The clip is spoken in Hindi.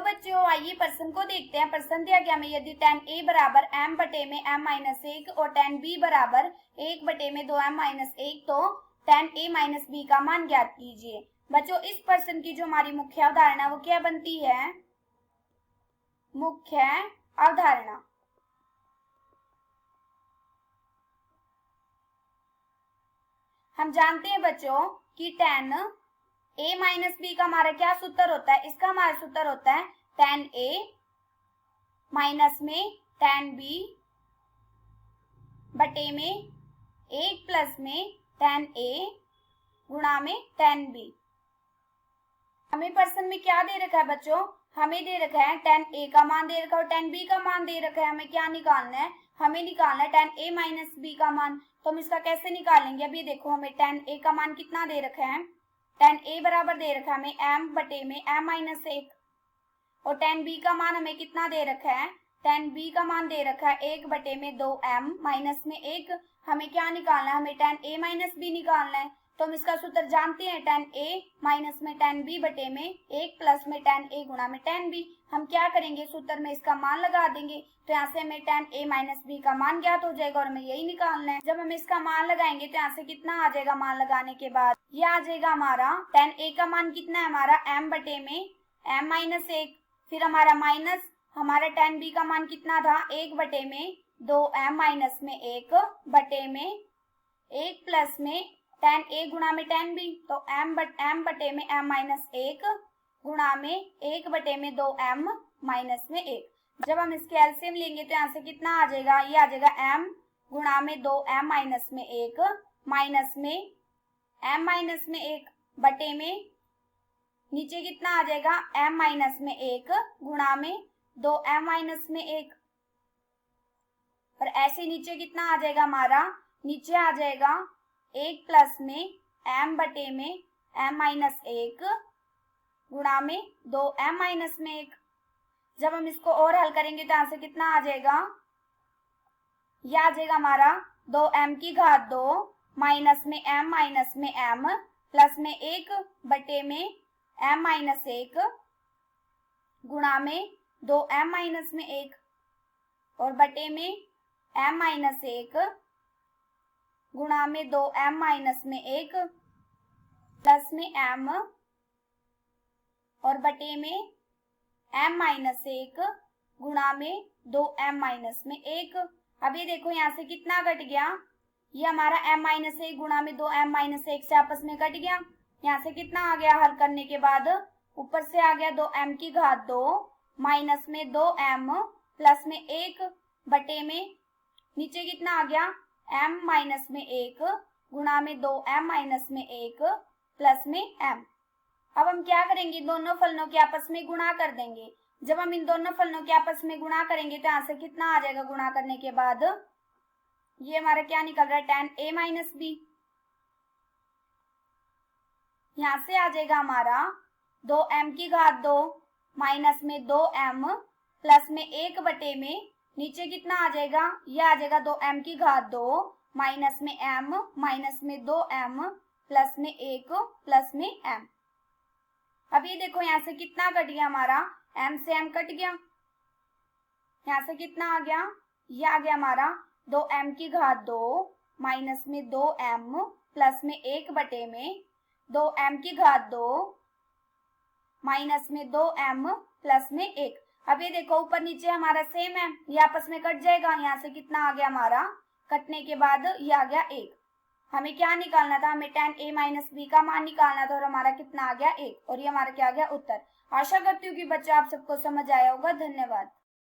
बच्चों आइए प्रश्न को देखते हैं। प्रश्न दिया गया हमें, यदि tan a बराबर m बटे में m माइनस 1 और tan b बराबर 1 बटे में 2m माइनस 1 तो tan a माइनस b का मान ज्ञात कीजिए। बच्चों इस प्रश्न की जो हमारी मुख्य अवधारणा वो क्या बनती है? मुख्य अवधारणा। हम जानते हैं बच्चों कि tan a माइनस बी का हमारा क्या सूत्र होता है? इसका हमारा सूत्र होता है tan a माइनस में tan b बटे में 1 प्लस में tan a गुणा में tan b। हमें प्रश्न में क्या दे रखा है बच्चों? हमें दे रखा है tan a का मान दे रखा है और tan b का मान दे रखा है। हमें क्या निकालना है? हमें निकालना है tan a माइनस b का मान। तो हम इसका कैसे निकालेंगे? अभी देखो हमें tan a का मान कितना दे रखा है? tan a बराबर दे रखा है हमें m बटे में m माइनस 1 और tan b का मान हमें कितना दे रखा है? tan b का मान दे रखा है 1 बटे में 2m माइनस में 1। हमें क्या निकालना है? हमें tan a माइनस b निकालना है। तो हम इसका सूत्र जानते हैं tan a माइनस में tan b बटे में 1 प्लस में tan a गुणा में tan b। हम क्या करेंगे? सूत्र में इसका मान लगा देंगे तो यहाँ से हमें tan a माइनस b का मान ज्ञात हो जाएगा और हमें यही निकालना है। जब हम इसका मान लगाएंगे तो यहाँ से कितना आ जाएगा? मान लगाने के बाद ये आ जाएगा हमारा tan a का मान कितना है? हमारा m बटे में m माइनस 1, फिर हमारा माइनस हमारा tan b का मान कितना था? 1 बटे में 2m माइनस में 1 बटे में 1 प्लस में tan a गुणा में tan b। तो m बटे में m माइनस 1 गुणा में 1 बटे में 2m माइनस में 1। जब हम इसके एलसीएम लेंगे तो यहाँ से कितना आ जाएगा? ये आ जाएगा m गुणा में 2m माइनस में 1 माइनस में m माइनस में 1 बटे में नीचे कितना आ जाएगा? m माइनस में 1 गुणा में 2m माइनस में 1 और ऐसे नीचे कितना आ जाएगा हमारा? नीचे आ जाएगा 1 प्लस में m बटे में m माइनस 1 गुणा में 2m माइनस में 1। जब हम इसको और हल करेंगे तो यहाँ से कितना आ जाएगा? यह आ जाएगा हमारा 2m की घात 2 माइनस में m प्लस में 1 बटे में m माइनस 1 गुणा में 2m माइनस में 1 और बटे में m माइनस 1 गुणा में 2m माइनस में 1 प्लस में m और बटे में m माइनस 1 गुणा में 2m माइनस में 1। अब ये देखो यहाँ से कितना कट गया? ये हमारा m माइनस 1 गुणा में 2m माइनस 1 से आपस में कट गया। यहाँ से कितना आ गया हल करने के बाद? ऊपर से आ गया 2m की घात 2 माइनस में 2m प्लस में 1 बटे में नीचे कितना आ गया? m माइनस में 1 गुणा में 2m माइनस में 1 प्लस में m। अब हम क्या करेंगे? दोनों फलनों के आपस में गुणा कर देंगे। जब हम इन दोनों फलनों के आपस में गुणा करेंगे तो यहाँ से कितना आ जाएगा? गुणा करने के बाद ये हमारा क्या निकल रहा है? tan a minus b। यहाँ से आ जाएगा हमारा 2m की घात 2 माइनस में 2m प्लस में 1 बटे में नीचे कितना आ जाएगा? ये आ जाएगा 2m की घात 2 माइनस में m माइनस में 2m प्लस में 1 प्लस में m। अब ये देखो यहाँ से कितना कट गया हमारा? m से m कट गया। यहाँ से कितना आ गया? ये आ गया हमारा 2m की घात 2 माइनस में 2m प्लस में 1 बटे में 2m की घात 2 माइनस में 2m प्लस में 1। अब ये देखो ऊपर नीचे हमारा सेम है, ये आपस में कट जाएगा। यहाँ से कितना आ गया हमारा? कटने के बाद ये आ गया 1। हमें क्या निकालना था? हमें tan a माइनस b का मान निकालना था और हमारा कितना आ गया? 1 और ये हमारा क्या आ गया? उत्तर। आशा करती हूँ कि बच्चा आप सबको समझ आया होगा। धन्यवाद।